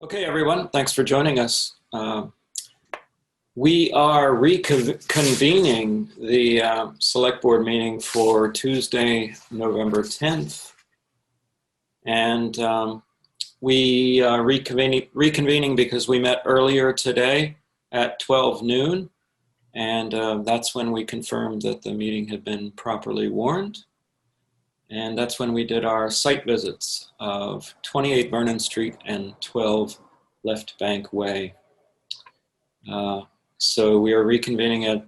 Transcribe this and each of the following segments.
Okay, everyone, thanks for joining us. We are reconvening the Select Board meeting for Tuesday, November 10th. And we are reconvening because we met earlier today at 12 noon. And that's when we confirmed that the meeting had been properly warned. And that's when we did our site visits of 28 Vernon Street and 12 Left Bank Way. So we are reconvening at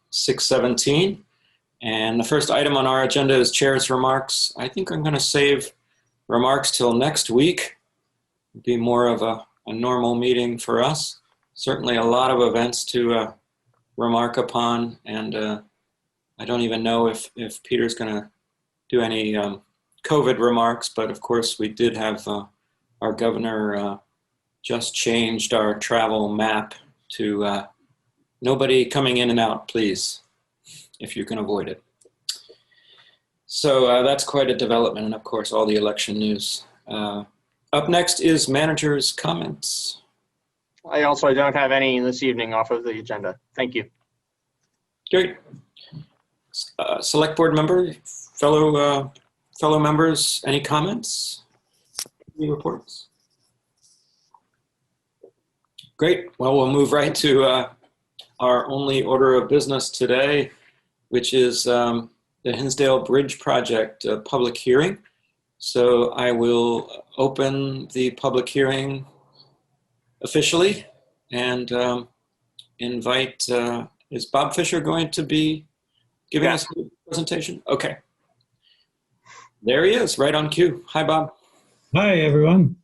6:17. And the first item on our agenda is Chair's remarks. I think I'm going to save remarks till next week. It'll be more of a normal meeting for us. Certainly a lot of events to remark upon. And I don't even know if Peter's going to do any COVID remarks, but of course we did have our governor just changed our travel map to nobody coming in and out, please, if you can avoid it. So that's quite a development, and of course all the election news. Up next is manager's comments. I also don't have any this evening off of the agenda. Thank you. Great. Select board member, fellow members, any comments? Any reports? Great. Well, we'll move right to our only order of business today, which is the Hinsdale Bridge Project public hearing. So I will open the public hearing officially and invite, is Bob Fisher going to be giving us a presentation? Okay. There he is, right on cue. Hi, Bob. Hi, everyone.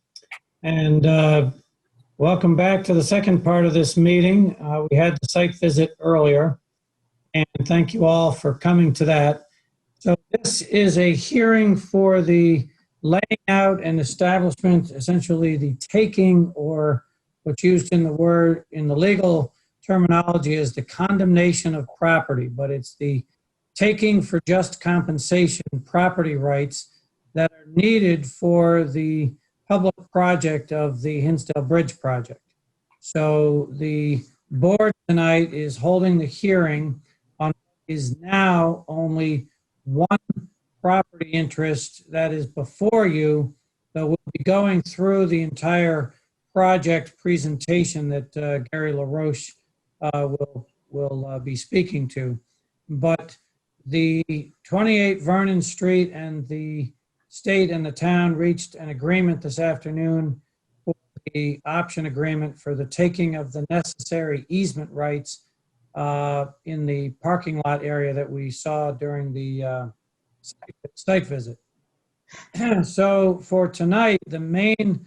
And welcome back to the second part of this meeting. We had the site visit earlier, and thank you all for coming to that. So this is a hearing for the laying out and establishment, essentially the taking, or what's used in the legal terminology is the condemnation of property, but it's the taking for just compensation property rights that are needed for the public project of the Hinsdale Bridge project. So the board tonight is holding the hearing on what is now only one property interest that is before you, but we'll be going through the entire project presentation that Gary LaRoche will be speaking to. But the 28 Vernon Street and the state and the town reached an agreement this afternoon for the option agreement for the taking of the necessary easement rights in the parking lot area that we saw during the site visit. So for tonight, the main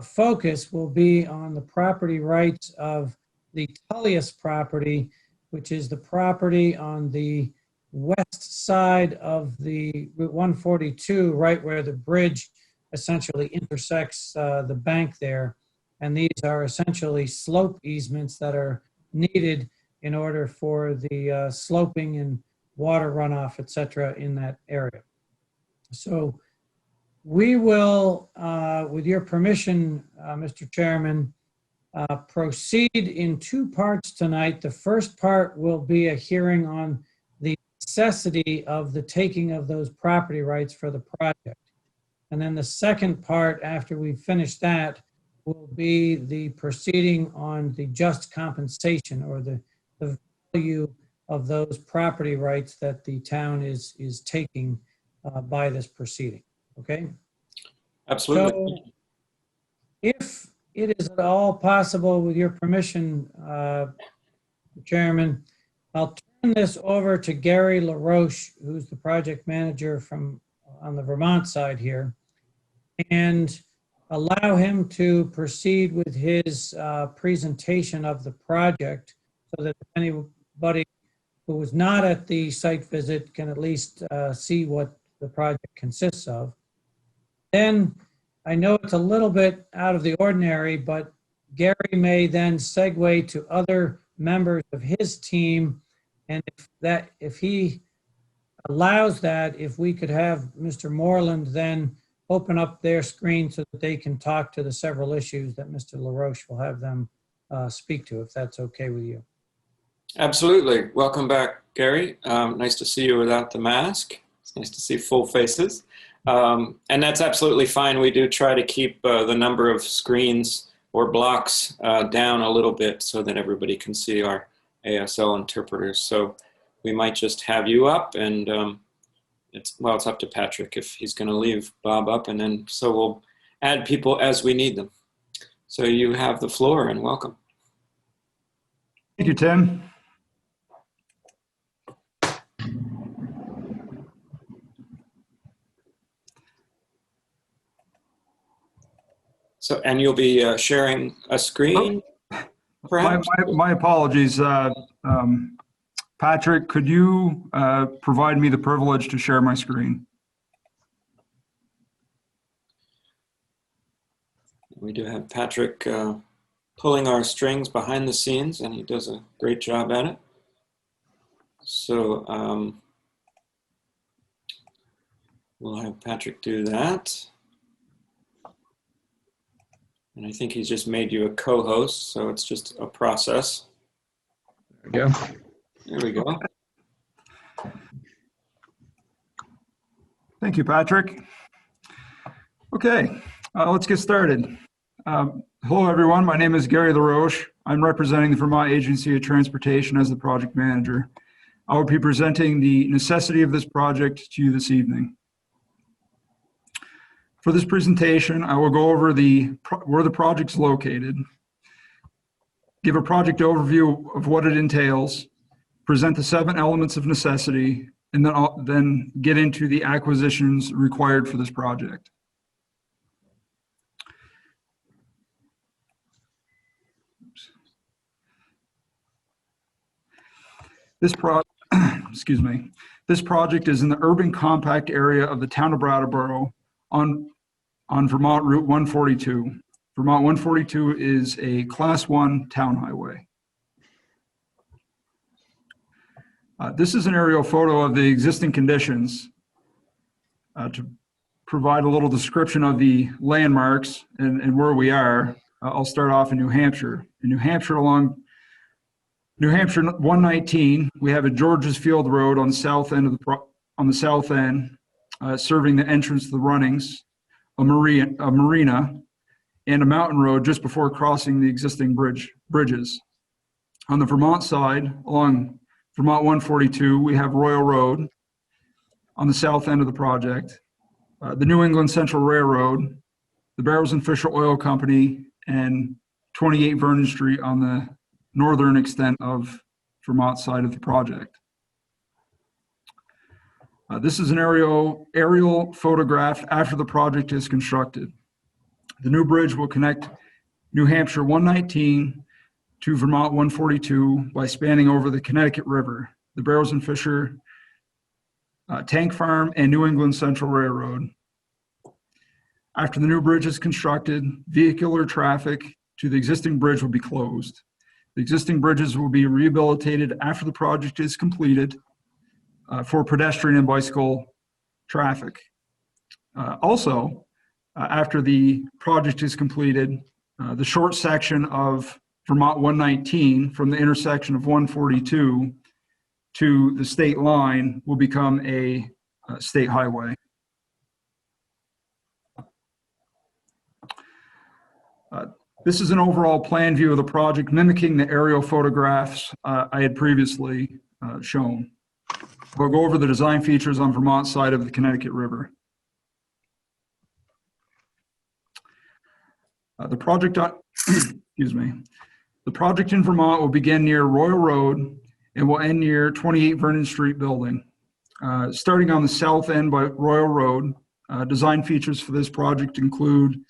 focus will be on the property rights of the Tullius property, which is the property on the west side of the Route 142, right where the bridge essentially intersects the bank there. And these are essentially slope easements that are needed in order for the sloping and water runoff, et cetera, in that area. So we will, with your permission, Mr. Chairman, proceed in two parts tonight. The first part will be a hearing on the necessity of the taking of those property rights for the project. And then the second part, after we finish that, will be the proceeding on the just compensation, or the value of those property rights that the town is taking by this proceeding. Okay? Absolutely. So if it is at all possible, with your permission, Chairman, I'll turn this over to Gary LaRoche, who's the project manager on the Vermont side here, and allow him to proceed with his presentation of the project, so that anybody who was not at the site visit can at least see what the project consists of. Then, I know it's a little bit out of the ordinary, but Gary may then segue to other members of his team, and if he allows that, if we could have Mr. Moreland then open up their screen so that they can talk to the several issues that Mr. LaRoche will have them speak to, if that's okay with you. Absolutely. Welcome back, Gary. Nice to see you without the mask. It's nice to see full faces. And that's absolutely fine. We do try to keep the number of screens or blocks down a little bit so that everybody can see our ASL interpreters. So we might just have you up, and it's up to Patrick if he's going to leave Bob up, and then so we'll add people as we need them. So you have the floor, and welcome. Thank you, Tim. So, and you'll be sharing a screen, perhaps? My apologies. Patrick, could you provide me the privilege to share my screen? We do have Patrick pulling our strings behind the scenes, and he does a great job at it. So we'll have Patrick do that. And I think he's just made you a co-host, so it's just a process. There we go. There we go. Thank you, Patrick. Okay, let's get started. Hello, everyone. My name is Gary LaRoche. I'm representing the Vermont Agency of Transportation as the project manager. I will be presenting the necessity of this project to you this evening. For this presentation, I will go over where the project's located, give a project overview of what it entails, present the 7 elements of necessity, and then get into the acquisitions required for this project. This project is in the urban compact area of the town of Brattleboro on Vermont Route 142. Vermont 142 is a Class 1 town highway. This is an aerial photo of the existing conditions to provide a little description of the landmarks and where we are. I'll start off in New Hampshire. In New Hampshire, along New Hampshire 119, we have a Georges Field Road on the south end serving the entrance to the runnings, a marina, and a mountain road just before crossing the existing bridges. On the Vermont side, along Vermont 142, we have Royal Road on the south end of the project, the New England Central Railroad, the Barrows and Fisher Oil Company, and 28 Vernon Street on the northern extent of Vermont side of the project. This is an aerial photograph after the project is constructed. The new bridge will connect New Hampshire 119 to Vermont 142 by spanning over the Connecticut River, the Barrows and Fisher Tank Farm, and New England Central Railroad. After the new bridge is constructed, vehicular traffic to the existing bridge will be closed. The existing bridges will be rehabilitated after the project is completed for pedestrian and bicycle traffic. After the project is completed, the short section of Vermont 119 from the intersection of 142 to the state line will become a state highway. This is an overall plan view of the project mimicking the aerial photographs I had previously shown. We'll go over the design features on Vermont side of the Connecticut River. The project in Vermont will begin near Royal Road and will end near 28 Vernon Street building. Starting on the south end by Royal Road, design features for this project include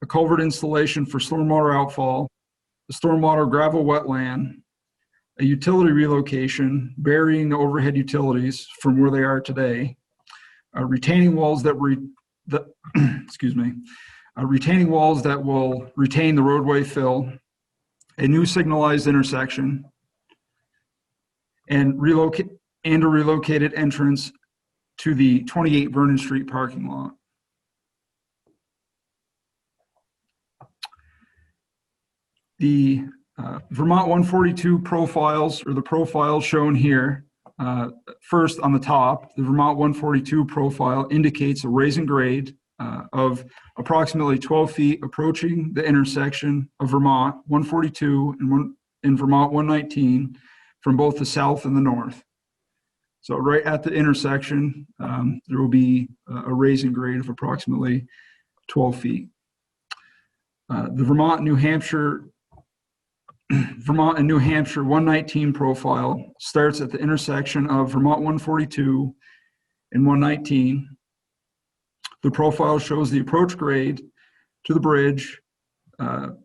a culvert installation for stormwater outfall, a stormwater gravel wetland, a utility relocation, burying the overhead utilities from where they are today, retaining walls that retaining walls that will retain the roadway fill, a new signalized intersection, and a relocated entrance to the 28 Vernon Street parking lot. The Vermont 142 profiles, or the profiles shown here. First, on the top, the Vermont 142 profile indicates a raise in grade of approximately 12 feet approaching the intersection of Vermont 142 and Vermont 119 from both the south and the north. So right at the intersection, there will be a raise in grade of approximately 12 feet. The Vermont and New Hampshire 119 profile starts at the intersection of Vermont 142 and 119. The profile shows the approach grade to the bridge, and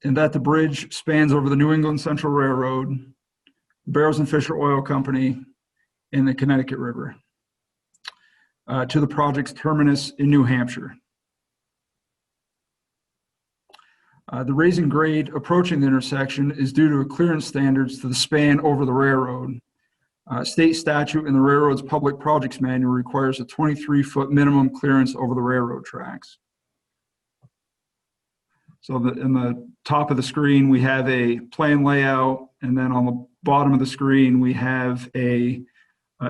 that the bridge spans over the New England Central Railroad, Barrows and Fisher Oil Company, and the Connecticut River, to the project's terminus in New Hampshire. The raising grade approaching the intersection is due to clearance standards to the span over the railroad. State statute in the railroad's public projects manual requires a 23-foot minimum clearance over the railroad tracks. So in the top of the screen, we have a plan layout, and then on the bottom of the screen, we have a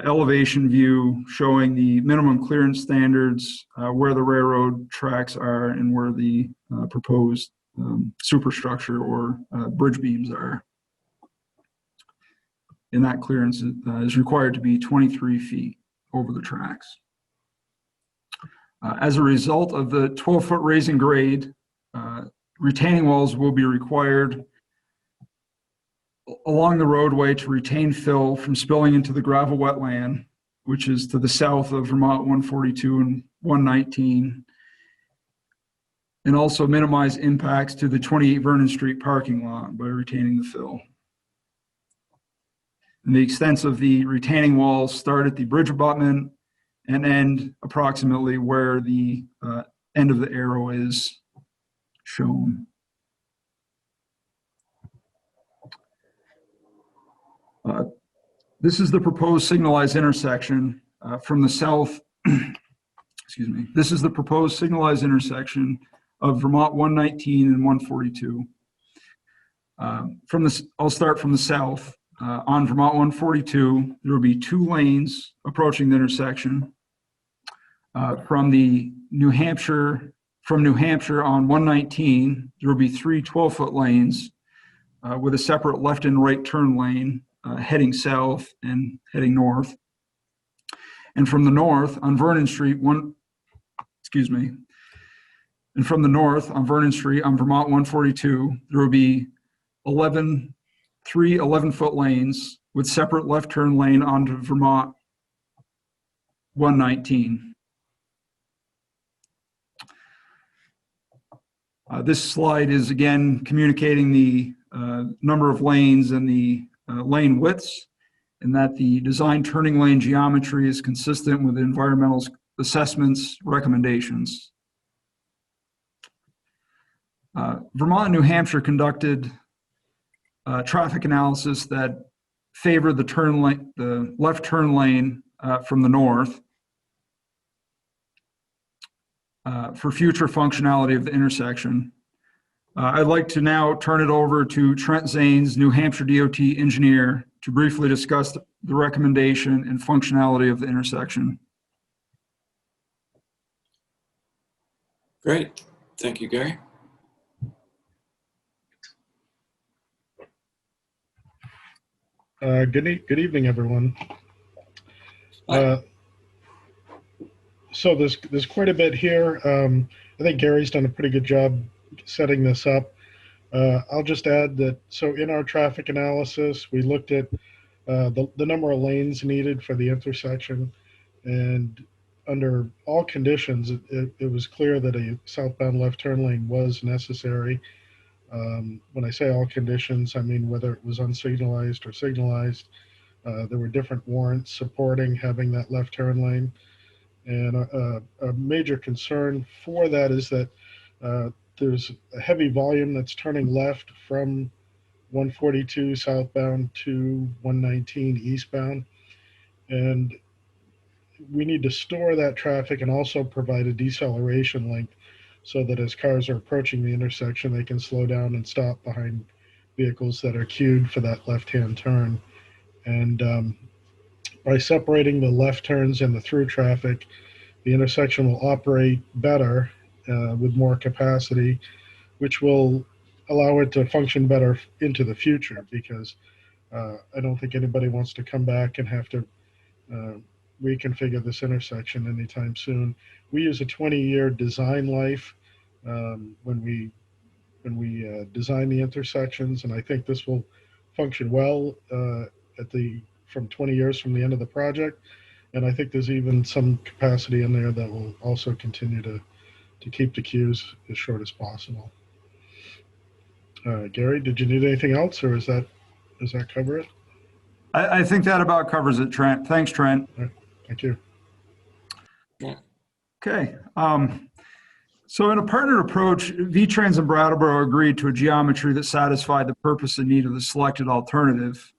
elevation view showing the minimum clearance standards, where the railroad tracks are and where the proposed superstructure or bridge beams are. And that clearance is required to be 23 feet over the tracks. As a result of the 12-foot raising grade, retaining walls will be required along the roadway to retain fill from spilling into the gravel wetland, which is to the south of Vermont 142 and 119, and also minimize impacts to the 28 Vernon Street parking lot by retaining the fill. And the extents of the retaining walls start at the bridge abutment and end approximately where the end of the arrow is shown. This is the proposed signalized intersection from the south. Excuse me. This is the proposed signalized intersection of Vermont 119 and 142. I'll start from the south. On Vermont 142, there will be 2 lanes approaching the intersection. From New Hampshire on 119, there will be 3 12-foot lanes with a separate left and right turn lane heading south and heading north. And from the north on Vernon Street, and from the north on Vernon Street on Vermont 142, there will be 3 11-foot lanes with separate left turn lane onto Vermont 119. This slide is again communicating the number of lanes and the lane widths, and that the design turning lane geometry is consistent with the environmental assessments recommendations. Vermont and New Hampshire conducted traffic analysis that favored the left turn lane from the north for future functionality of the intersection. I'd like to now turn it over to Trent Zanes, New Hampshire DOT engineer, to briefly discuss the recommendation and functionality of the intersection. Great. Thank you, Gary. Good evening, everyone. So there's quite a bit here. I think Gary's done a pretty good job setting this up. I'll just add that, so in our traffic analysis, we looked at the number of lanes needed for the intersection, and under all conditions, it was clear that a southbound left turn lane was necessary. When I say all conditions, I mean whether it was unsignalized or signalized. There were different warrants supporting having that left turn lane. And a major concern for that is that there's a heavy volume that's turning left from 142 southbound to 119 eastbound. And we need to store that traffic and also provide a deceleration link so that as cars are approaching the intersection, they can slow down and stop behind vehicles that are queued for that left-hand turn. And by separating the left turns and the through traffic, the intersection will operate better with more capacity, which will allow it to function better into the future, because I don't think anybody wants to come back and have to reconfigure this intersection anytime soon. We use a 20-year design life when we design the intersections, and I think this will function well from 20 years from the end of the project. And I think there's even some capacity in there that will also continue to keep the queues as short as possible. Gary, did you need anything else, or does that cover it? I think that about covers it, Trent. Thanks, Trent. All right, thank you. Yeah. Okay. So in a partnered approach, VTrans and Brattleboro agreed to a geometry that satisfied the purpose and need of the selected alternative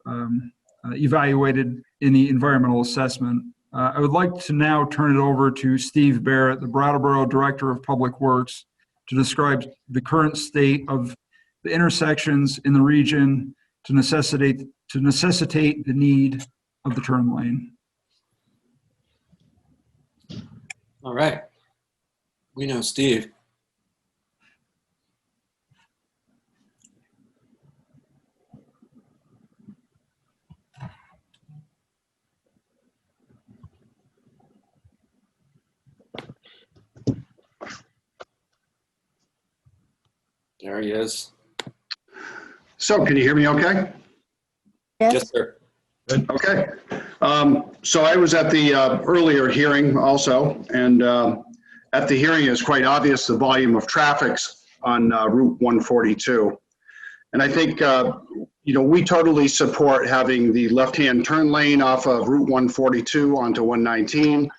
evaluated in the environmental assessment. I would like to now turn it over to Steve Barrett, the Brattleboro Director of Public Works, to describe the current state of the intersections in the region to necessitate the need of the turn lane. All right. We know Steve. There he is. So can you hear me okay? Yes, sir. Okay. So I was at the earlier hearing also, and at the hearing it's quite obvious the volume of traffic on Route 142. And I think, we totally support having the left-hand turn lane off of Route 142 onto 119.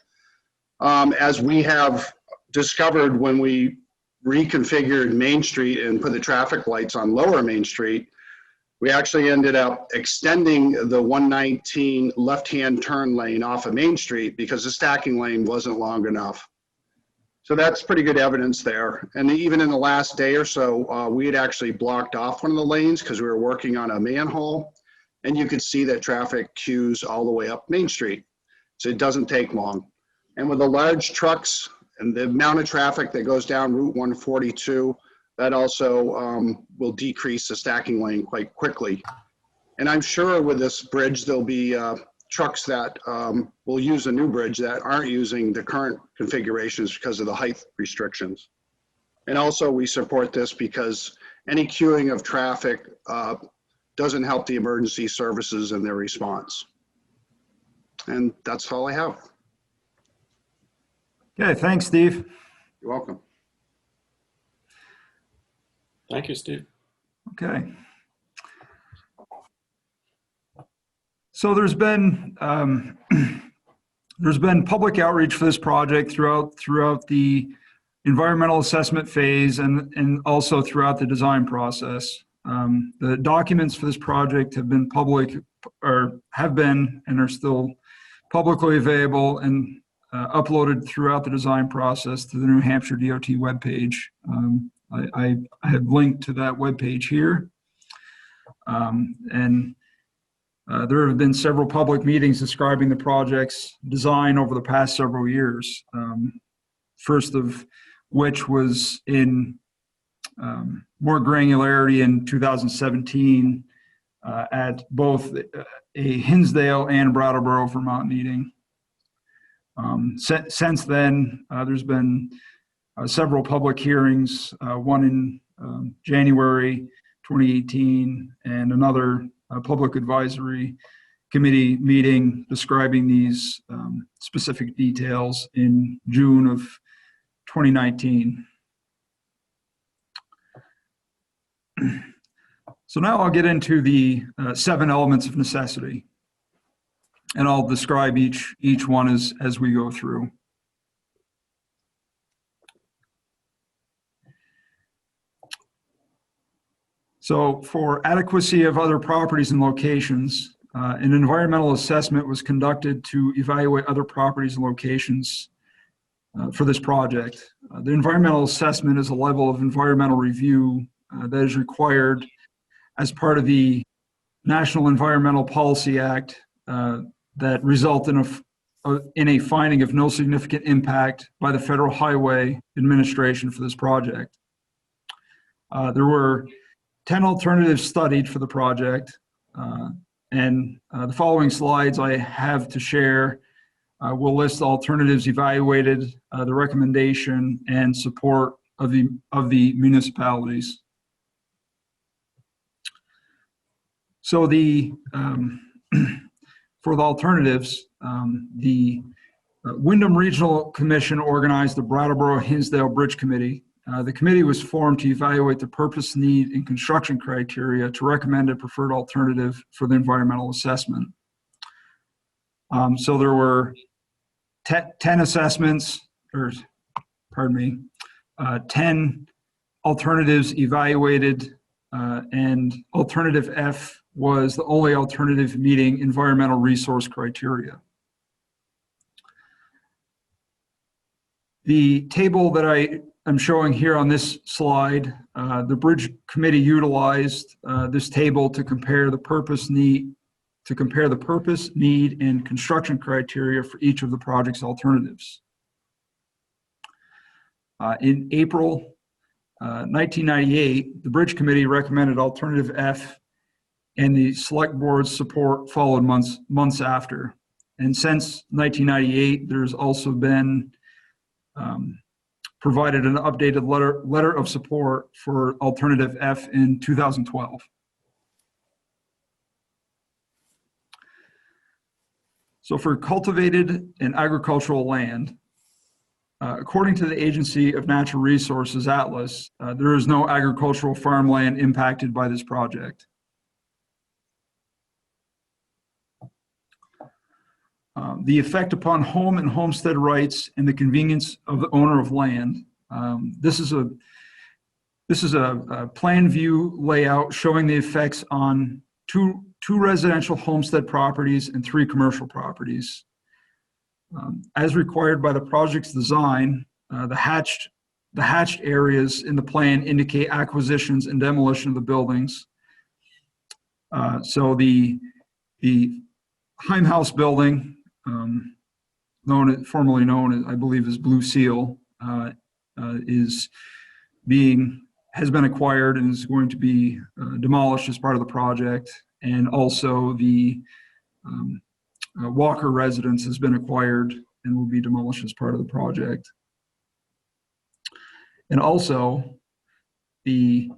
As we have discovered when we reconfigured Main Street and put the traffic lights on Lower Main Street, we actually ended up extending the 119 left-hand turn lane off of Main Street because the stacking lane wasn't long enough. So that's pretty good evidence there. And even in the last day or so, we had actually blocked off one of the lanes because we were working on a manhole, and you could see that traffic queues all the way up Main Street. So it doesn't take long. And with the large trucks and the amount of traffic that goes down Route 142, that also will decrease the stacking lane quite quickly. And I'm sure with this bridge, there'll be trucks that will use a new bridge that aren't using the current configurations because of the height restrictions. And also we support this because any queuing of traffic doesn't help the emergency services and their response. And that's all I have. Okay, thanks, Steve. You're welcome. Thank you, Steve. Okay. So there's been public outreach for this project throughout the environmental assessment phase and also throughout the design process. The documents for this project have been public, or have been and are still publicly available and uploaded throughout the design process to the New Hampshire DOT webpage. I have linked to that webpage here. There have been several public meetings describing the project's design over the past several years. First of which was in more granularity in 2017 at both a Hinsdale and Brattleboro, Vermont meeting. Since then, there's been several public hearings, one in January 2018 and another public advisory committee meeting describing these specific details in June of 2019. So now I'll get into the 7 elements of necessity, and I'll describe each one as we go through. So for adequacy of other properties and locations, an environmental assessment was conducted to evaluate other properties and locations for this project. The environmental assessment is a level of environmental review that is required as part of the National Environmental Policy Act that result in a finding of no significant impact by the Federal Highway Administration for this project. There were 10 alternatives studied for the project, and the following slides I have to share will list the alternatives evaluated, the recommendation and support of the municipalities. So the for the alternatives, the Wyndham Regional Commission organized the Brattleboro-Hinsdale Bridge Committee. The committee was formed to evaluate the purpose, need, and construction criteria to recommend a preferred alternative for the environmental assessment. So there were 10 assessments, or pardon me, 10 alternatives evaluated, and alternative F was the only alternative meeting environmental resource criteria. The table that I am showing here on this slide, the Bridge Committee utilized this table to compare the purpose, need, and construction criteria for each of the project's alternatives. In April 1998, the Bridge Committee recommended alternative F, and the Select Board's support followed months after. And since 1998, there's also been provided an updated letter of support for alternative F in 2012. So for cultivated and agricultural land, according to the Agency of Natural Resources Atlas, there is no agricultural farmland impacted by this project. The effect upon home and homestead rights and the convenience of the owner of land. This is a plan view layout showing the effects on two residential homestead properties and 3 commercial properties. As required by the project's design, the hatched areas in the plan indicate acquisitions and demolition of the buildings. So the Heimhouse building, formerly known as, I believe, as Blue Seal, has been acquired and is going to be demolished as part of the project. And also the Walker residence has been acquired and will be demolished as part of the project. And also the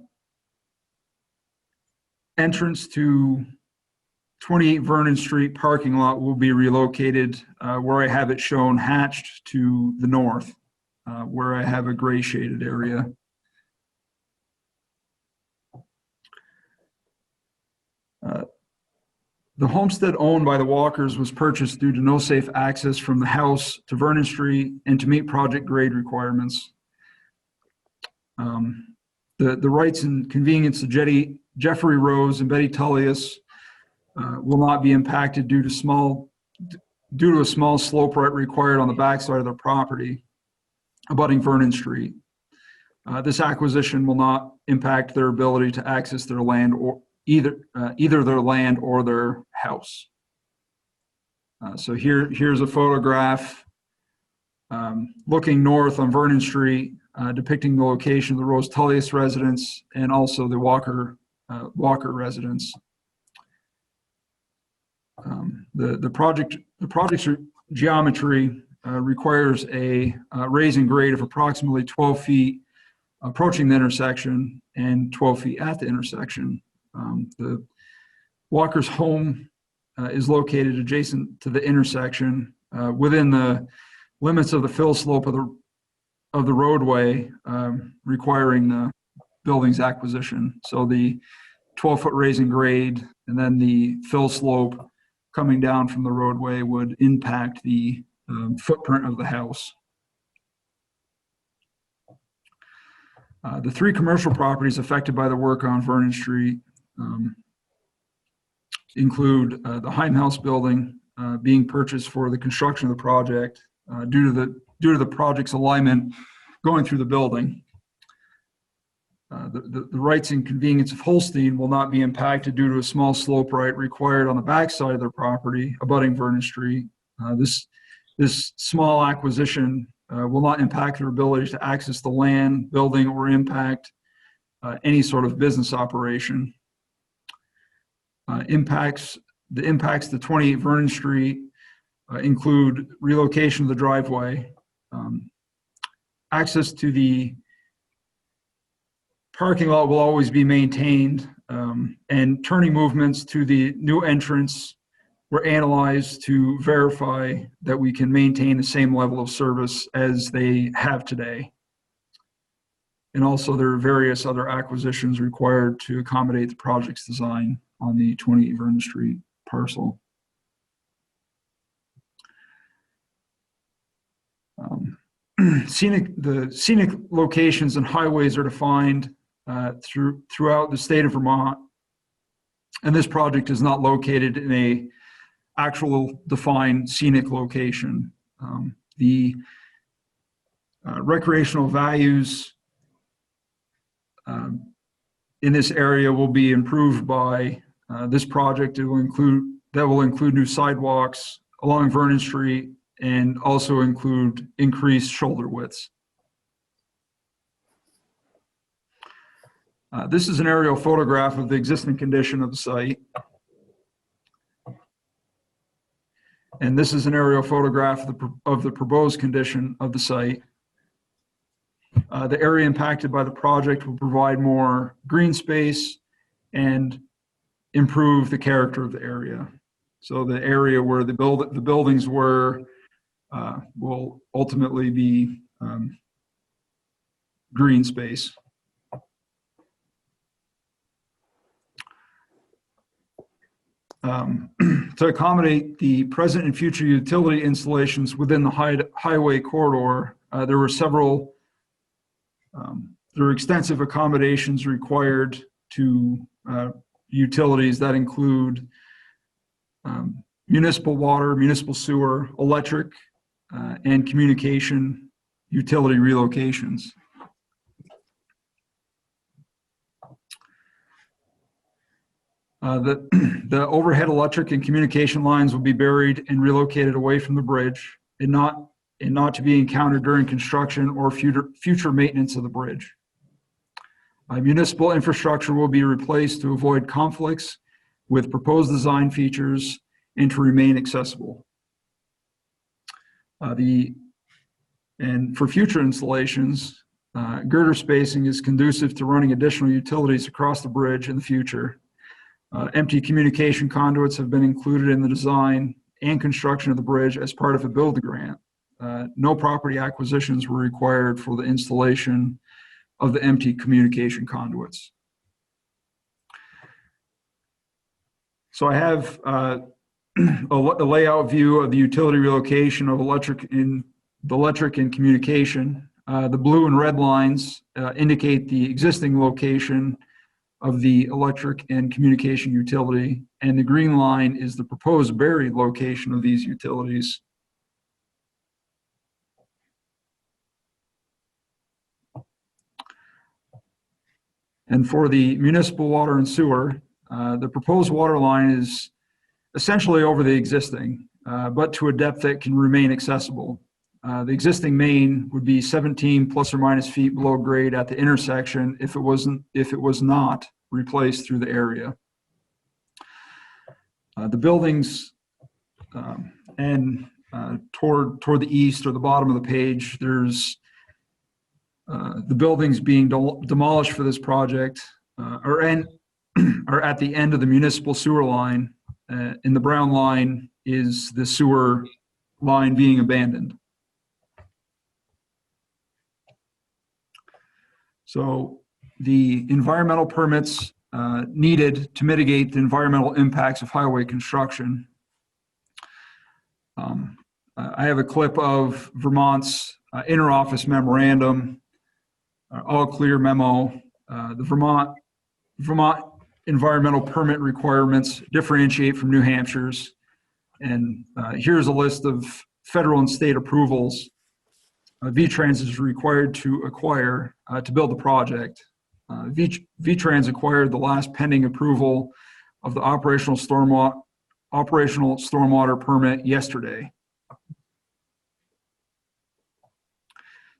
entrance to 28 Vernon Street parking lot will be relocated where I have it shown hatched to the north, where I have a gray shaded area. The homestead owned by the Walkers was purchased due to no safe access from the house to Vernon Street and to meet project grade requirements. The rights and convenience of Jeffrey Rose and Betty Tullius will not be impacted due to a small slope right required on the backside of their property abutting Vernon Street. This acquisition will not impact their ability to access their land or either their land or their house. So here's a photograph looking north on Vernon Street, depicting the location of the Rose Tullius residence and also the Walker residence. The project's geometry requires a raising grade of approximately 12 feet approaching the intersection and 12 feet at the intersection. The Walker's home is located adjacent to the intersection within the limits of the fill slope of the roadway, requiring the building's acquisition. So the 12-foot raising grade and then the fill slope coming down from the roadway would impact the footprint of the house. The 3 commercial properties affected by the work on Vernon Street include the Heimhouse building being purchased for the construction of the project due due to the project's alignment going through the building. The rights and convenience of Holstein will not be impacted due to a small slope right required on the backside of their property abutting Vernon Street. This small acquisition will not impact their ability to access the land, building, or impact any sort of business operation. The impacts to 28 Vernon Street include relocation of the driveway, access to the parking lot will always be maintained, and turning movements to the new entrance were analyzed to verify that we can maintain the same level of service as they have today. And also there are various other acquisitions required to accommodate the project's design on the 28 Vernon Street parcel. The scenic locations and highways are defined throughout the state of Vermont, and this project is not located in a actual defined scenic location. The recreational values in this area will be improved by this project. It will include new sidewalks along Vernon Street and also include increased shoulder widths. This is an aerial photograph of the existing condition of the site. And this is an aerial photograph of the proposed condition of the site. The area impacted by the project will provide more green space and improve the character of the area. So the area where the buildings were will ultimately be green space. To accommodate the present and future utility installations within the highway corridor, there were extensive accommodations required to utilities that include municipal water, municipal sewer, electric, and communication utility relocations. The overhead electric and communication lines will be buried and relocated away from the bridge and not to be encountered during construction or future maintenance of the bridge. Municipal infrastructure will be replaced to avoid conflicts with proposed design features and to remain accessible. And for future installations, girder spacing is conducive to running additional utilities across the bridge in the future. Empty communication conduits have been included in the design and construction of the bridge as part of a build grant. No property acquisitions were required for the installation of the empty communication conduits. So I have a layout view of the utility relocation of electric and communication. The blue and red lines indicate the existing location of the electric and communication utility, and the green line is the proposed buried location of these utilities. And for the municipal water and sewer, the proposed water line is essentially over the existing, but to a depth that can remain accessible. The existing main would be 17 plus or minus feet below grade at the intersection if it was not replaced through the area. The buildings and toward the east or the bottom of the page, there's the buildings being demolished for this project are at the end of the municipal sewer line. And the brown line is the sewer line being abandoned. So the environmental permits needed to mitigate the environmental impacts of highway construction. I have a clip of Vermont's interoffice memorandum, all clear memo. The Vermont environmental permit requirements differentiate from New Hampshire's. And here's a list of federal and state approvals VTrans is required to acquire to build the project. VTrans acquired the last pending approval of the operational stormwater permit yesterday.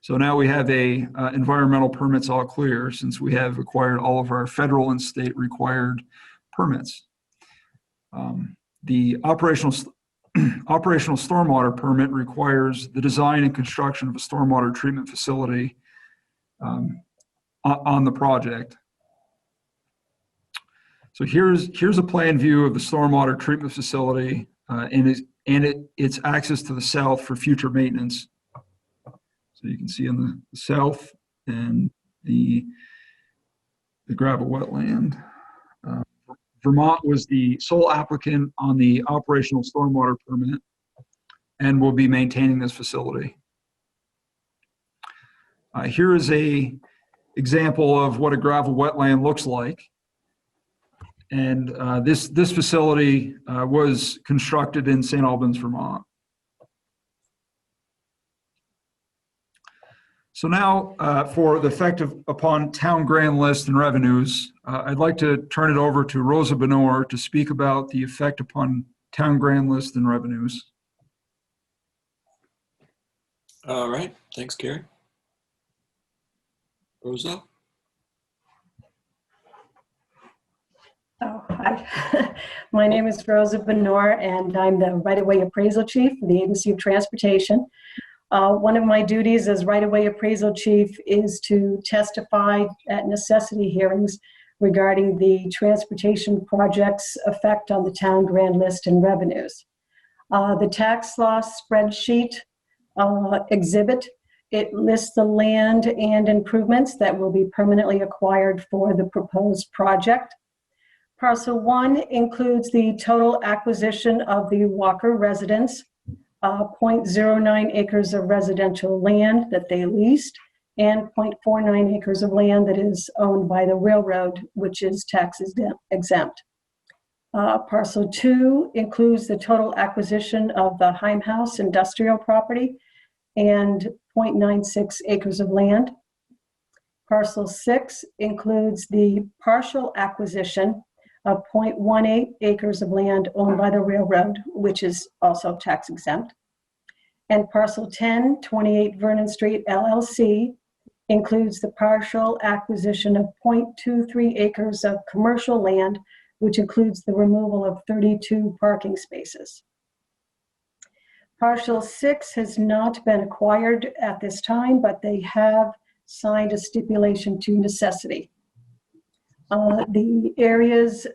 So now we have environmental permits all clear, since we have acquired all of our federal and state required permits. The operational stormwater permit requires the design and construction of a stormwater treatment facility on the project. So here's a plan view of the stormwater treatment facility and its access to the south for future maintenance. So you can see on the south and the gravel wetland. Vermont was the sole applicant on the operational stormwater permit and will be maintaining this facility. Here is a example of what a gravel wetland looks like. And this facility was constructed in St. Albans, Vermont. So now for the effect upon town grand list and revenues, I'd like to turn it over to Rosa Benor to speak about the effect upon town grand list and revenues. All right, thanks, Gary. Rosa? Oh, hi. My name is Rosa Benor, and I'm the right-of-way appraisal chief for the Agency of Transportation. One of my duties as right-of-way appraisal chief is to testify at necessity hearings regarding the transportation project's effect on the town grand list and revenues. The tax loss spreadsheet exhibit, it lists the land and improvements that will be permanently acquired for the proposed project. Parcel 1 includes the total acquisition of the Walker residence, 0.09 acres of residential land that they leased, and 0.49 acres of land that is owned by the railroad, which is tax exempt. Parcel 2 includes the total acquisition of the Heimhaus industrial property and 0.96 acres of land. Parcel 6 includes the partial acquisition of 0.18 acres of land owned by the railroad, which is also tax exempt. And parcel 10, 28 Vernon Street LLC, includes the partial acquisition of 0.23 acres of commercial land, which includes the removal of 32 parking spaces. Parcel 6 has not been acquired at this time, but they have signed a stipulation to necessity. The areas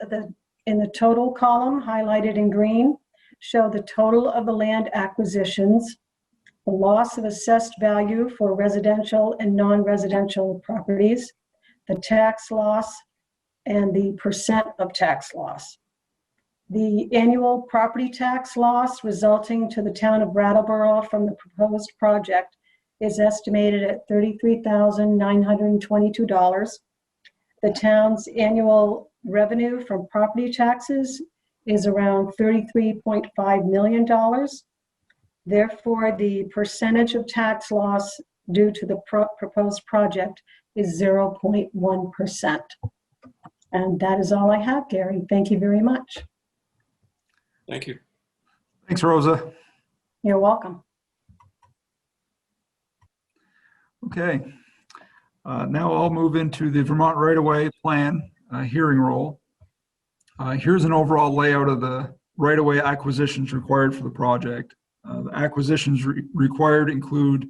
in the total column highlighted in green show the total of the land acquisitions, the loss of assessed value for residential and non-residential properties, the tax loss, and the percent of tax loss. The annual property tax loss resulting to the town of Brattleboro from the proposed project is estimated at $33,922. The town's annual revenue from property taxes is around $33.5 million. Therefore, the percentage of tax loss due to the proposed project is 0.1%. And that is all I have, Gary. Thank you very much. Thank you. Thanks, Rosa. You're welcome. Okay. Now I'll move into the Vermont right-of-way plan hearing roll. Here's an overall layout of the right-of-way acquisitions required for the project. The acquisitions required include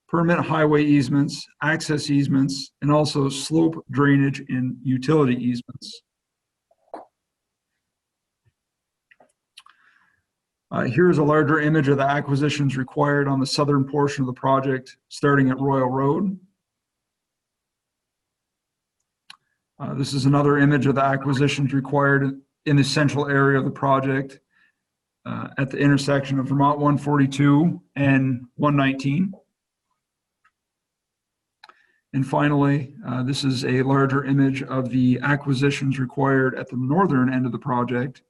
permanent highway easements, access easements, and also slope drainage and utility easements. Here is a larger image of the acquisitions required on the southern portion of the project, starting at Royal Road. This is another image of the acquisitions required in the central area of the project at the intersection of Vermont 142 and 119. And finally, this is a larger image of the acquisitions required at the northern end of the project,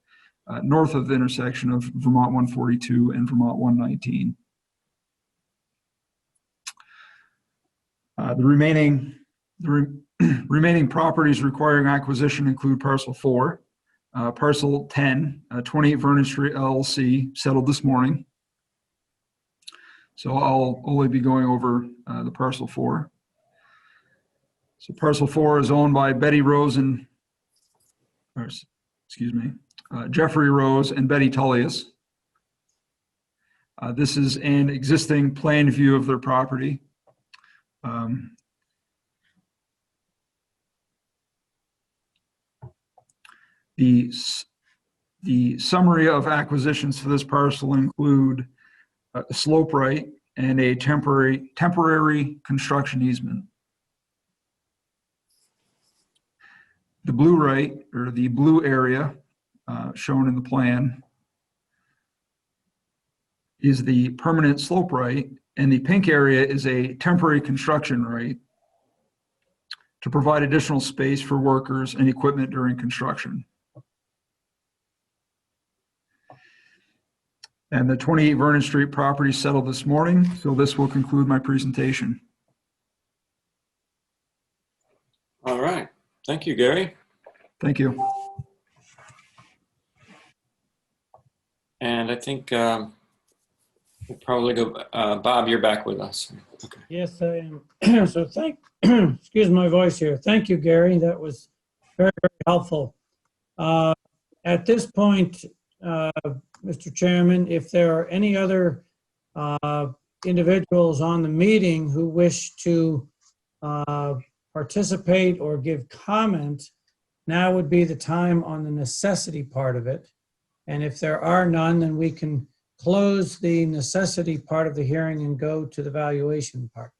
north of the intersection of Vermont 142 and Vermont 119. Remaining properties requiring acquisition include parcel 4, parcel 10, 28 Vernon Street LLC, settled this morning. So I'll only be going over the parcel 4. So parcel 4 is owned by Betty Rose and, Jeffrey Rose and Betty Tullius. This is an existing plan view of their property. The summary of acquisitions for this parcel include a slope right and a temporary construction easement. The blue right, or the blue area shown in the plan, is the permanent slope right, and the pink area is a temporary construction right to provide additional space for workers and equipment during construction. And the 28 Vernon Street property settled this morning, so this will conclude my presentation. All right. Thank you, Gary. Thank you. And I think we'll probably go, Bob, you're back with us. Okay. Yes, I am. So excuse my voice here. Thank you, Gary. That was very, very helpful. At this point, Mr. Chairman, if there are any other individuals on the meeting who wish to participate or give comment, now would be the time on the necessity part of it. And if there are none, then we can close the necessity part of the hearing and go to the valuation part.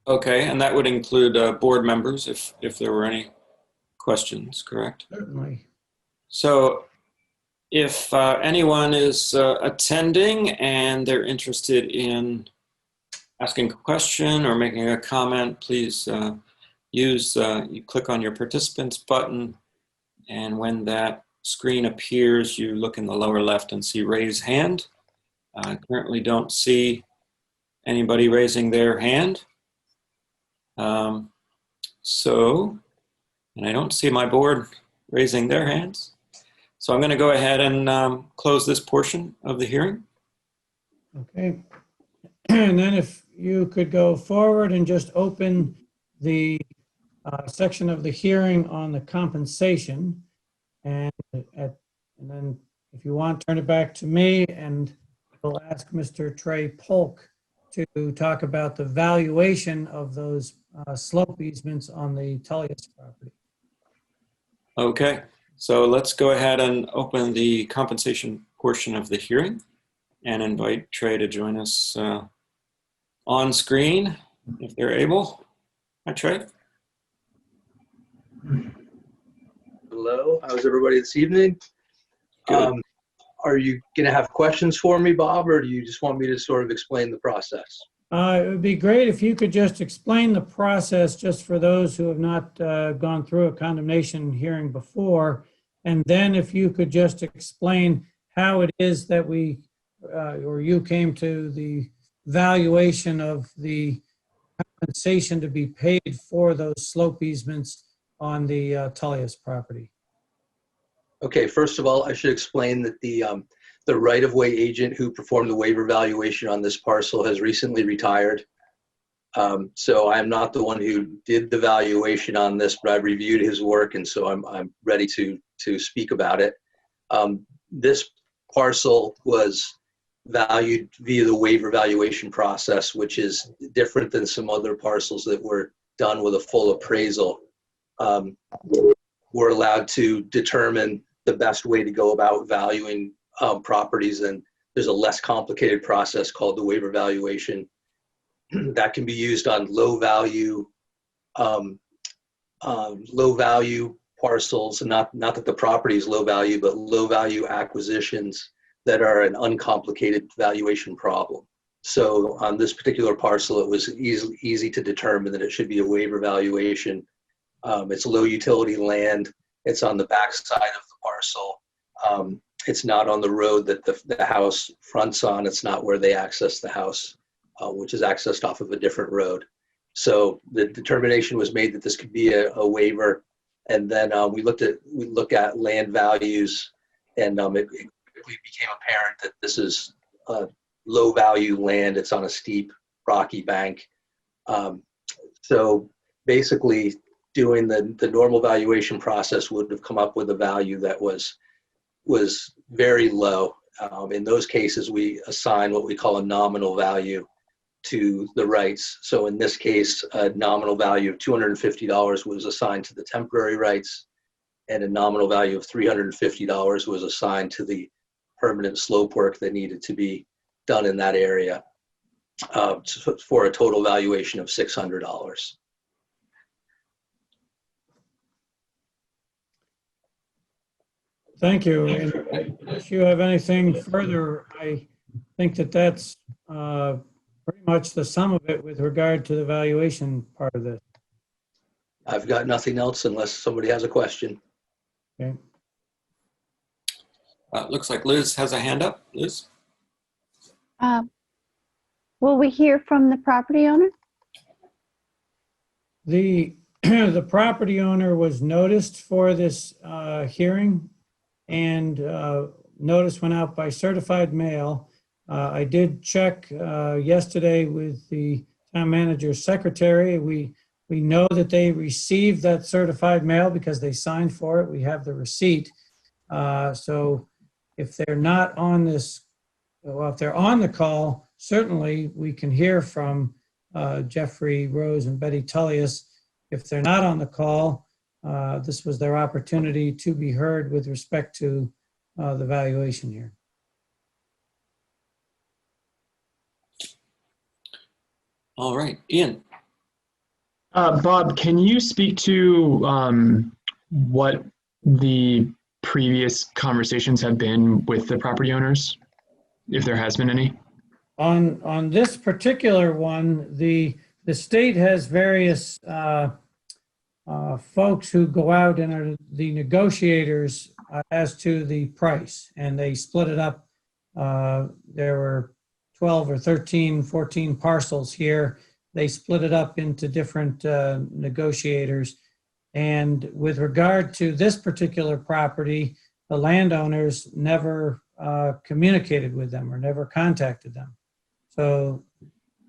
Okay, and that would include board members if there were any questions, correct? Certainly. So if anyone is attending and they're interested in asking a question or making a comment, please you click on your participants button, and when that screen appears, you look in the lower left and see raise hand. I currently don't see anybody raising their hand. And I don't see my board raising their hands. So I'm going to go ahead and close this portion of the hearing. Okay. And then if you could go forward and just open the section of the hearing on the compensation, and then if you want, turn it back to me, and we'll ask Mr. Trey Polk to talk about the valuation of those slope easements on the Tullius property. Okay, so let's go ahead and open the compensation portion of the hearing and invite Trey to join us on screen if they're able. Hi, Trey. Hello, how's everybody this evening? Good. Are you going to have questions for me, Bob, or do you just want me to sort of explain the process? It would be great if you could just explain the process just for those who have not gone through a condemnation hearing before. And then if you could just explain how it is that we, or you came to the valuation of the compensation to be paid for those slope easements on the Tullius property. Okay, first of all, I should explain that the right-of-way agent who performed the waiver valuation on this parcel has recently retired. So I'm not the one who did the valuation on this, but I've reviewed his work, and so I'm ready to speak about it. This parcel was valued via the waiver valuation process, which is different than some other parcels that were done with a full appraisal. We're allowed to determine the best way to go about valuing properties, and there's a less complicated process called the waiver valuation that can be used on low value parcels, not that the property is low value, but low value acquisitions that are an uncomplicated valuation problem. So on this particular parcel, it was easy to determine that it should be a waiver valuation. It's low utility land. It's on the back side of the parcel. It's not on the road that the house fronts on. It's not where they access the house, which is accessed off of a different road. So the determination was made that this could be a waiver. And then we look at land values, and it quickly became apparent that this is low value land. It's on a steep, rocky bank. So basically, doing the normal valuation process would have come up with a value that was very low. In those cases, we assign what we call a nominal value to the rights. So in this case, a nominal value of $250 was assigned to the temporary rights, and a nominal value of $350 was assigned to the permanent slope work that needed to be done in that area, for a total valuation of $600. Thank you. And if you have anything further, I think that that's pretty much the sum of it with regard to the valuation part of this. I've got nothing else unless somebody has a question. Okay. Looks like Liz has a hand up. Liz? Will we hear from the property owner? The property owner was noticed for this hearing, and notice went out by certified mail. I did check yesterday with the town manager's secretary. We know that they received that certified mail because they signed for it. We have the receipt. So if they're not on this, well, if they're on the call, certainly we can hear from Jeffrey Rose and Betty Tullius. If they're not on the call, this was their opportunity to be heard with respect to the valuation here. All right, Ian. Bob, can you speak to what the previous conversations have been with the property owners, if there has been any? On this particular one, the state has various folks who go out and are the negotiators as to the price, and they split it up. There were 12 or 13, 14 parcels here. They split it up into different negotiators. And with regard to this particular property, the landowners never communicated with them or never contacted them. So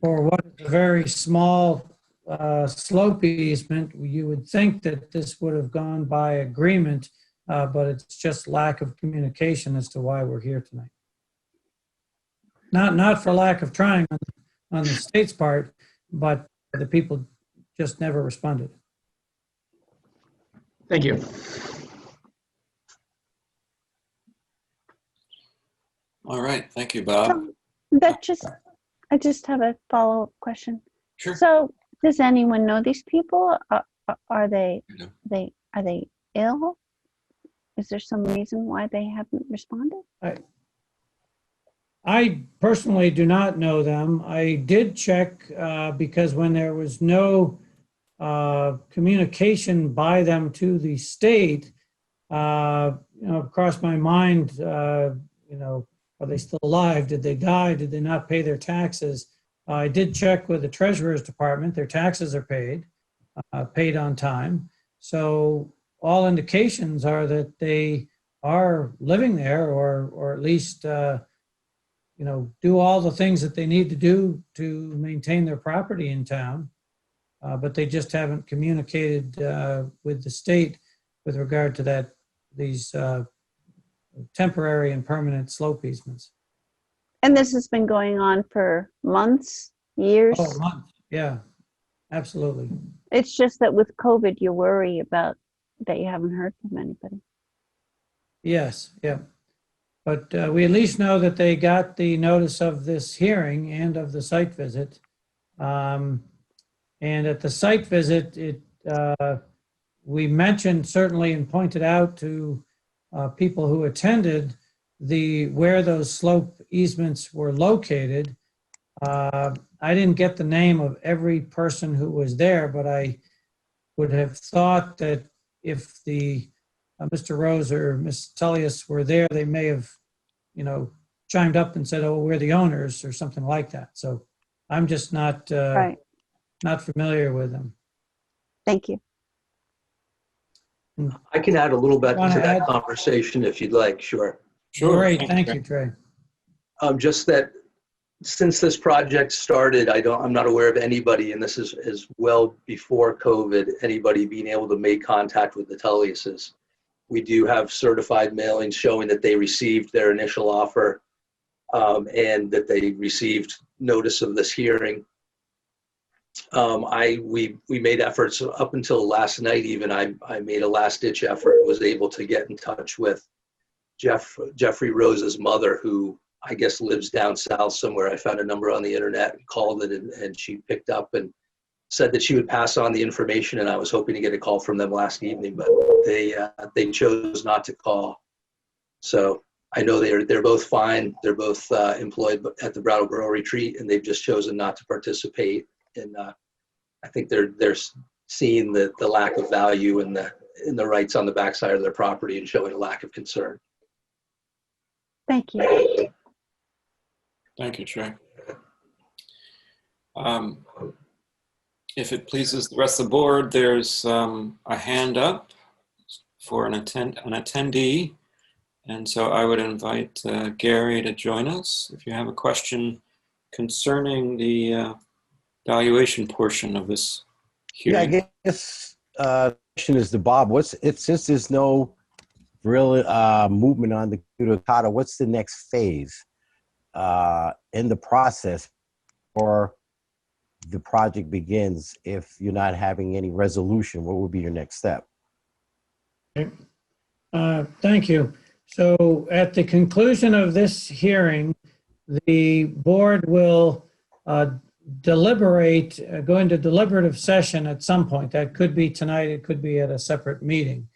for what is a very small slope easement, you would think that this would have gone by agreement, but it's just lack of communication as to why we're here tonight. Not for lack of trying on the state's part, but the people just never responded. Thank you. All right, thank you, Bob. I just have a follow-up question. Sure. So, does anyone know these people? Are they ill? Is there some reason why they haven't responded? I personally do not know them. I did check because when there was no communication by them to the state, it crossed my mind, are they still alive? Did they die? Did they not pay their taxes? I did check with the Treasurer's Department. Their taxes are paid on time. So all indications are that they are living there, or at least do all the things that they need to do to maintain their property in town. But they just haven't communicated with the state with regard to these temporary and permanent slope easements. And this has been going on for months, years? Oh, months. Yeah, absolutely. It's just that with COVID, you worry about that you haven't heard from anybody. Yes, yeah. But we at least know that they got the notice of this hearing and of the site visit. And at the site visit, we mentioned certainly and pointed out to people who attended where those slope easements were located. I didn't get the name of every person who was there, but I would have thought that if the Mr. Rose or Ms. Tullius were there, they may have, chimed up and said, "Oh, we're the owners," or something like that. So I'm just not Right. not familiar with them. Thank you. I can add a little bit to Wanna that add? conversation if you'd like, sure. Sure. Great, thank you, Trey. Just that since this project started, I'm not aware of anybody, and this is well before COVID, anybody being able to make contact with the Tulliuses. We do have certified mailings showing that they received their initial offer and that they received notice of this hearing. We made efforts up until last night. Even I made a last-ditch effort. Was able to get in touch with Jeffrey Rose's mother, who I guess lives down south somewhere. I found a number on the internet and called it, and she picked up and said that she would pass on the information. And I was hoping to get a call from them last evening, but they chose not to call. So I know they're both fine. They're both employed at the Brattleboro retreat, and they've just chosen not to participate. And I think they're seeing the lack of value in the rights on the backside of their property and showing a lack of concern. Thank you. Thank you, Trey. If it pleases the rest of the board, there's a hand up for an attendee. And so I would invite Gary to join us if you have a question concerning the valuation portion of this hearing. Yeah, I guess question is to Bob. Since there's no real movement on the Kata, what's the next phase in the process or the project begins? If you're not having any resolution, what would be your next step? Thank you. So at the conclusion of this hearing, the board will deliberate, go into deliberative session at some point. That could be tonight, it could be at a separate meeting.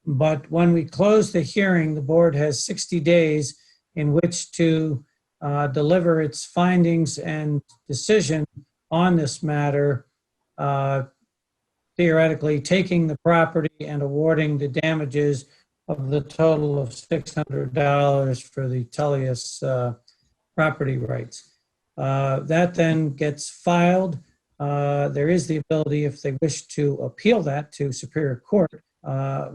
But when we close the hearing, the board has 60 days in which to deliver its findings and decision on this matter, theoretically taking the property and awarding the damages of the total of $600 for the Tullius property rights. That then gets filed. There is the ability, if they wish to appeal that to Superior Court. At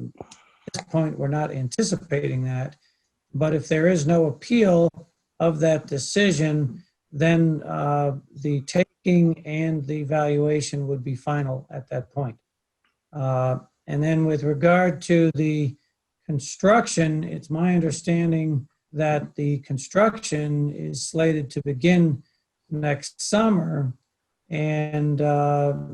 this point, we're not anticipating that. But if there is no appeal of that decision, then the taking and the valuation would be final at that point. And then with regard to the construction, it's my understanding that the construction is slated to begin next summer. And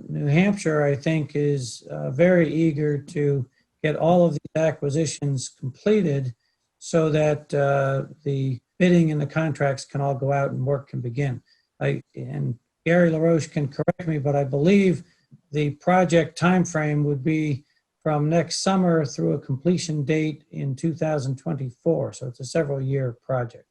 New Hampshire, I think, is very eager to get all of these acquisitions completed so that the bidding and the contracts can all go out and work can begin. And Gary LaRoche can correct me, but I believe the project timeframe would be from next summer through a completion date in 2024. So it's a several-year project.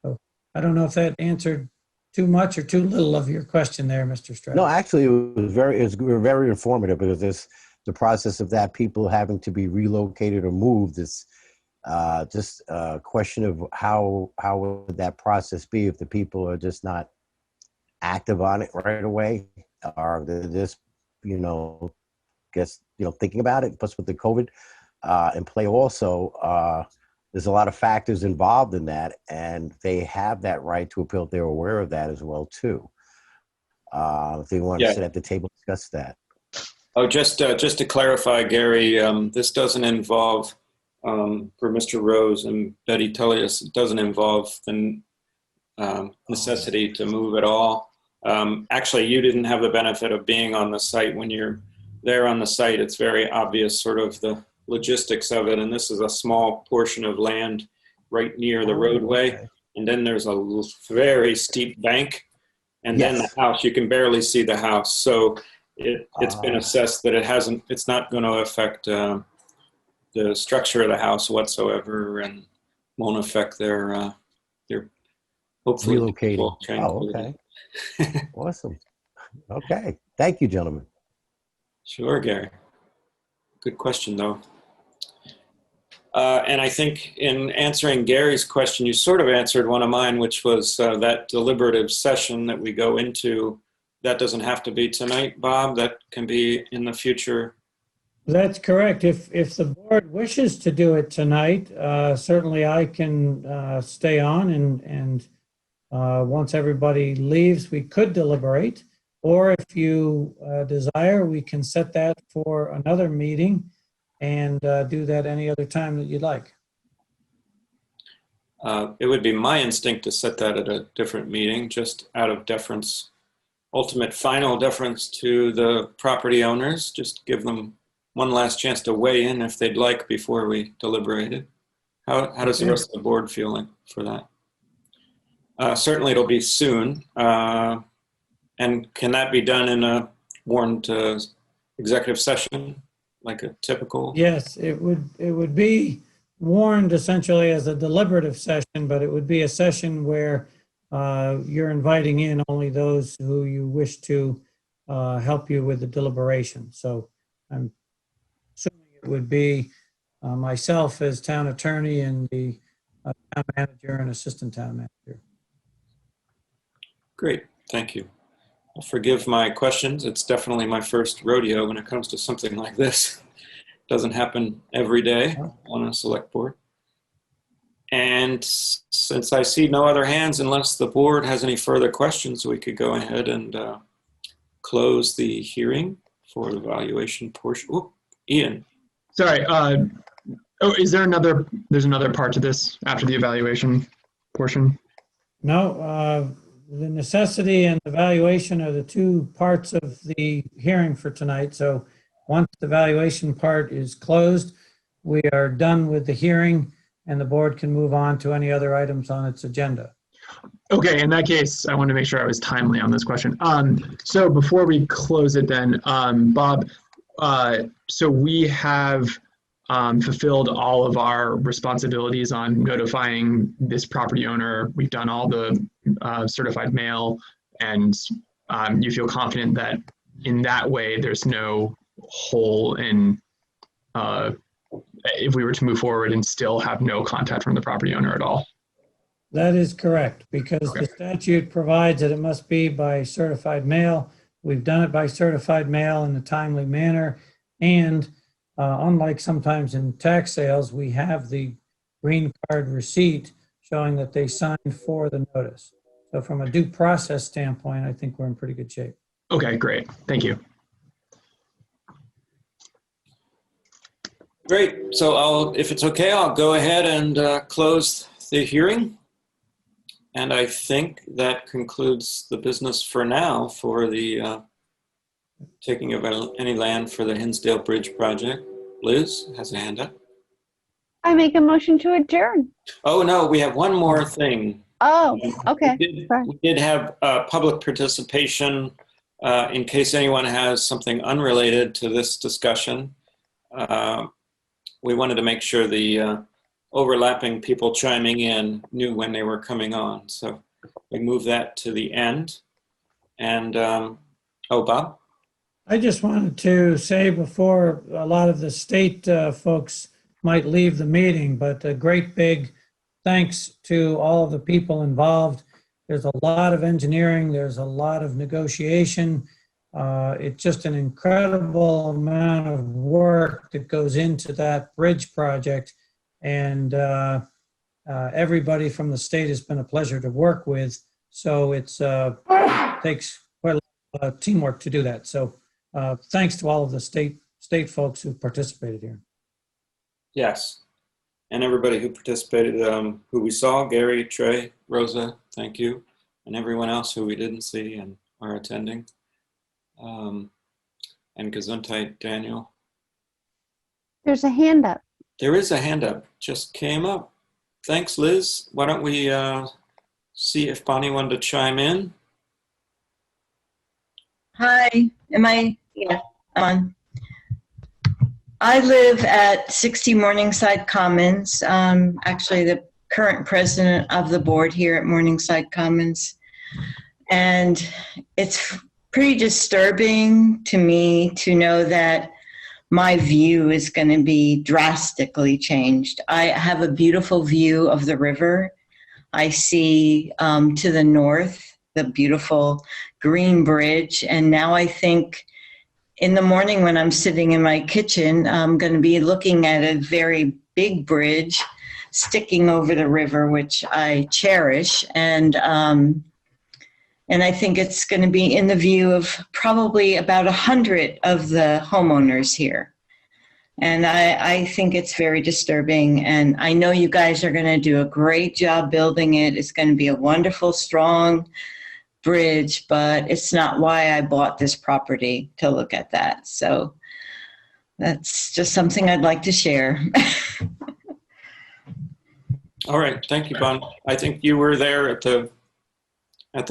So I don't know if that answered too much or too little of your question there, Mr. Stroud. No, actually, it was very informative, because the process of that, people having to be relocated or moved, is just a question of how would that process be if the people are just not active on it right away, or they're just, thinking about it. Plus with the COVID in play also, there's a lot of factors involved in that, and they have that right to appeal. They're aware of that as well too. If they want to sit at the table, discuss that. Oh, just to clarify, Gary, this doesn't involve, for Mr. Rose and Betty Tullius, it doesn't involve the necessity to move at all. Actually, you didn't have the benefit of being on the site. When you're there on the site, it's very obvious sort of the logistics of it. And this is a small portion of land right near the roadway. Okay. And then there's a very steep bank. And then the house, you can barely see the house. So it's been assessed that it's not going to affect the structure of the house whatsoever, and won't affect their hopefully relocating. Oh, okay. Awesome. Okay. Thank you, gentlemen. Sure, Gary. Good question, though. And I think in answering Gary's question, you sort of answered one of mine, which was that deliberative session that we go into. that doesn't have to be tonight, Bob. That can be in the future. That's correct. If the board wishes to do it tonight, certainly I can stay on and once everybody leaves, we could deliberate. Or if you desire, we can set that for another meeting and do that any other time that you'd like. It would be my instinct to set that at a different meeting, just out of deference, ultimate final deference to the property owners. Just give them one last chance to weigh in if they'd like before we deliberated. How does the rest of the board feel like for that? Certainly it'll be soon. And can that be done in a warned executive session, like a typical? Yes, it would be warned essentially as a deliberative session, but it would be a session where you're inviting in only those who you wish to help you with the deliberation. So I'm assuming it would be myself as town attorney and the town manager and assistant town manager. Great, thank you. Well, forgive my questions. It's definitely my first rodeo when it comes to something like this. Doesn't happen every day on a select board. And since I see no other hands, unless the board has any further questions, we could go ahead and close the hearing for the valuation portion. Oh, Ian. Sorry. Is there there's another part to this after the evaluation portion? No, the necessity and the valuation are the two parts of the hearing for tonight. So once the valuation part is closed, we are done with the hearing and the board can move on to any other items on its agenda. Okay, in that case, I want to make sure I was timely on this question. So before we close it then, Bob, so we have fulfilled all of our responsibilities on notifying this property owner. We've done all the certified mail, and you feel confident that in that way there's no hole in if we were to move forward and still have no contact from the property owner at all. That is correct, because the statute provides that it must be by certified mail. We've done it by certified mail in a timely manner. And unlike sometimes in tax sales, we have the green card receipt showing that they signed for the notice. So from a due process standpoint, I think we're in pretty good shape. Okay, great. Thank you. Great. So if it's okay, I'll go ahead and close the hearing. And I think that concludes the business for now for the taking of any land for the Hinsdale Bridge project. Liz has a hand up. I make a motion to adjourn. Oh, no, we have one more thing. Oh, okay. We did have public participation in case anyone has something unrelated to this discussion. We wanted to make sure the overlapping people chiming in knew when they were coming on. So we move that to the end. And, oh, Bob? I just wanted to say before a lot of the state folks might leave the meeting, but a great big thanks to all of the people involved. There's a lot of engineering. There's a lot of negotiation. It's just an incredible amount of work that goes into that bridge project. And everybody from the state has been a pleasure to work with. So it takes quite a lot of teamwork to do that. So thanks to all of the state folks who participated here. Yes. And everybody who participated, who we saw, Gary, Trey, Rosa, thank you. And everyone else who we didn't see and are attending. And Gesundheit, Daniel. There's a hand up. There is a hand up, just came up. Thanks, Liz. Why don't we see if Bonnie wanted to chime in? Hi, yeah, I'm on. I live at 60 Morningside Commons. Actually the current president of the board here at Morningside Commons. And it's pretty disturbing to me to know that my view is going to be drastically changed. I have a beautiful view of the river. I see to the north the beautiful green bridge. And now I think in the morning when I'm sitting in my kitchen, I'm going to be looking at a very big bridge sticking over the river, which I cherish. And I think it's going to be in the view of probably about 100 of the homeowners here. And I think it's very disturbing. And I know you guys are going to do a great job building it. It's going to be a wonderful, strong bridge, but it's not why I bought this property to look at that. So that's just something I'd like to share. All right, thank you, Bon. I think you were there at the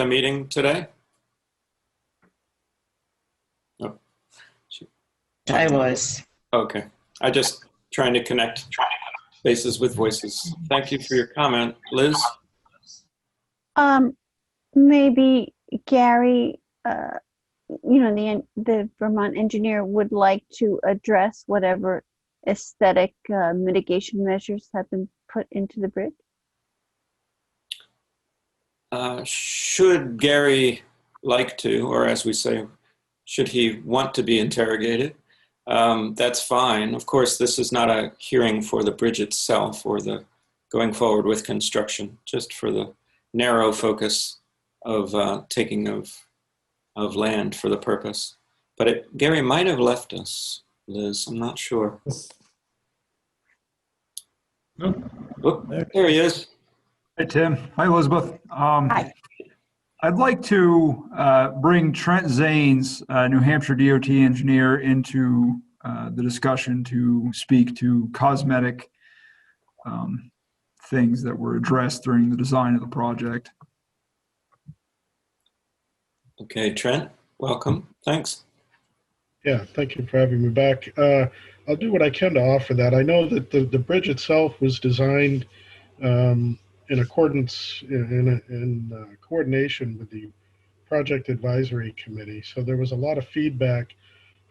meeting today? Oh. I was. Okay. I just trying to connect faces with voices. Thank you for your comment. Liz? Maybe Gary, the Vermont engineer would like to address whatever aesthetic mitigation measures have been put into the bridge. Should Gary like to, or as we say, should he want to be interrogated, that's fine. Of course, this is not a hearing for the bridge itself or the going forward with construction, just for the narrow focus of taking of land for the purpose. But Gary might have left us, Liz, I'm not sure. Oh, there he is. Hi, Tim. Hi, Elizabeth. Hi. I'd like to bring Trent Zanes, New Hampshire DOT engineer, into the discussion to speak to cosmetic things that were addressed during the design of the project. Okay, Trent, welcome. Thanks. Yeah, thank you for having me back. I'll do what I can to offer that. I know that the bridge itself was designed in accordance, in coordination with the Project Advisory Committee. So there was a lot of feedback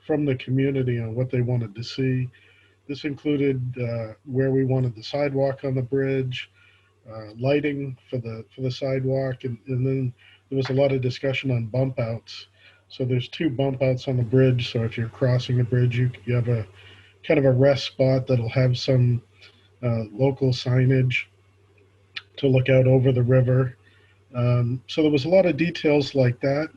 from the community on what they wanted to see. This included where we wanted the sidewalk on the bridge, lighting for the sidewalk, and then there was a lot of discussion on bump outs. So there's 2 bump outs on the bridge. So if you're crossing the bridge, you have a kind of a rest spot that'll have some local signage to look out over the river. So there was a lot of details like that.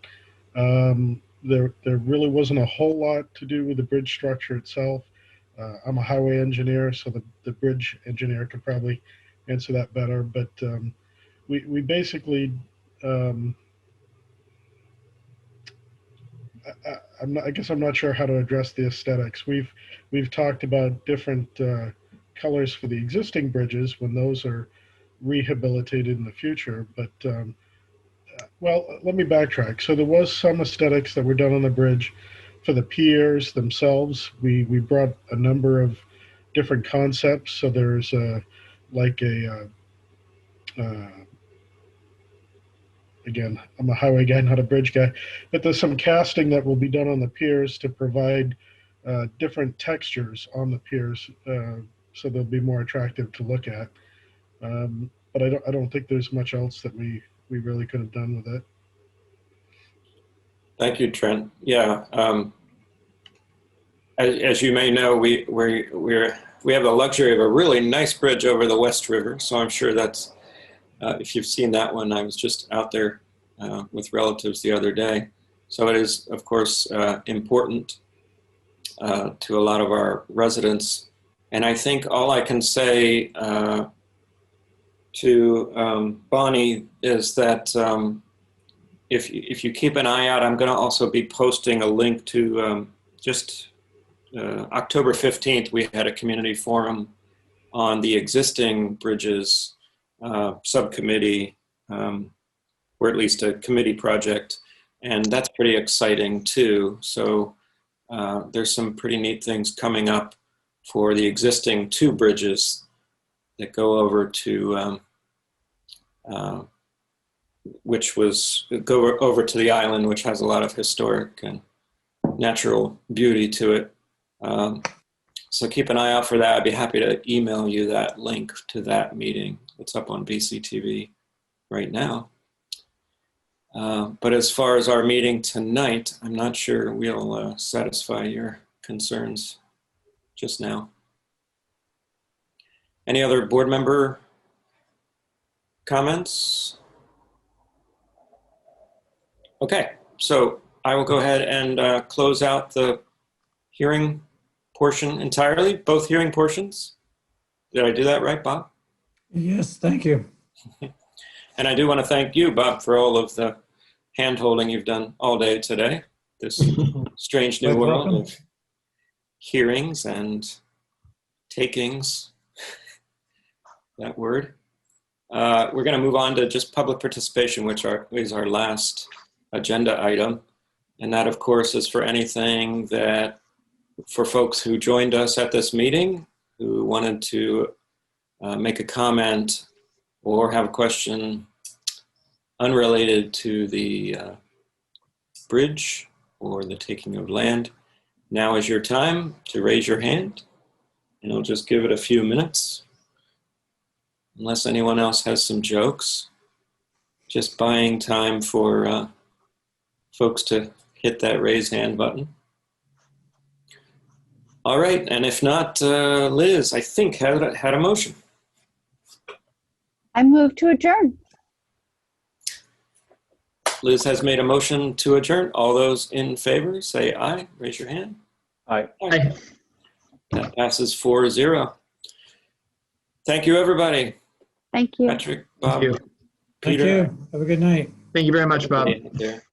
There really wasn't a whole lot to do with the bridge structure itself. I'm a highway engineer, so the bridge engineer could probably answer that better. But we basically, I guess I'm not sure how to address the aesthetics. We've talked about different colors for the existing bridges when those are rehabilitated in the future. But well, let me backtrack. So there was some aesthetics that were done on the bridge for the piers themselves. We brought a number of different concepts. So there's again, I'm a highway guy, not a bridge guy, but there's some casting that will be done on the piers to provide different textures on the piers, so they'll be more attractive to look at. But I don't think there's much else that we really could have done with it. Thank you, Trent. Yeah, as you may know, we have the luxury of a really nice bridge over the West River. So I'm sure that's, if you've seen that one, I was just out there with relatives the other day. So it is, of course, important to a lot of our residents. And I think all I can say to Bonnie is that if you keep an eye out, I'm going to also be posting a link to October 15th, we had a community forum on the existing bridges subcommittee, or at least a committee project. And that's pretty exciting too. So there's some pretty neat things coming up for the existing 2 bridges that go over to, go over to the island, which has a lot of historic and natural beauty to it. So keep an eye out for that. I'd be happy to email you that link to that meeting. It's up on BCTV right now. But as far as our meeting tonight, I'm not sure we'll satisfy your concerns just now. Any other board member comments? Okay, so I will go ahead and close out the hearing portion entirely, both hearing portions. Did I do that right, Bob? Yes, thank you. And I do want to thank you, Bob, for all of the hand-holding you've done all day today. This strange new Quite world welcome. of hearings and takings, that word. We're going to move on to just public participation, which is our last agenda item. And that, of course, is for anything that, for folks who joined us at this meeting, who wanted to make a comment or have a question unrelated to the bridge or the taking of land. Now is your time to raise your hand, and I'll just give it a few minutes. Unless anyone else has some jokes, just buying time for folks to hit that raise hand button. All right, and if not, Liz, I think had a motion. I move to adjourn. Liz has made a motion to adjourn. All those in favor, say aye. Raise your hand. Aye. Aye. That passes 4-0. Thank you, everybody. Thank you. Patrick, Bob, you. Thank Peter. you. Have a good night. Thank you very much, Bob. There.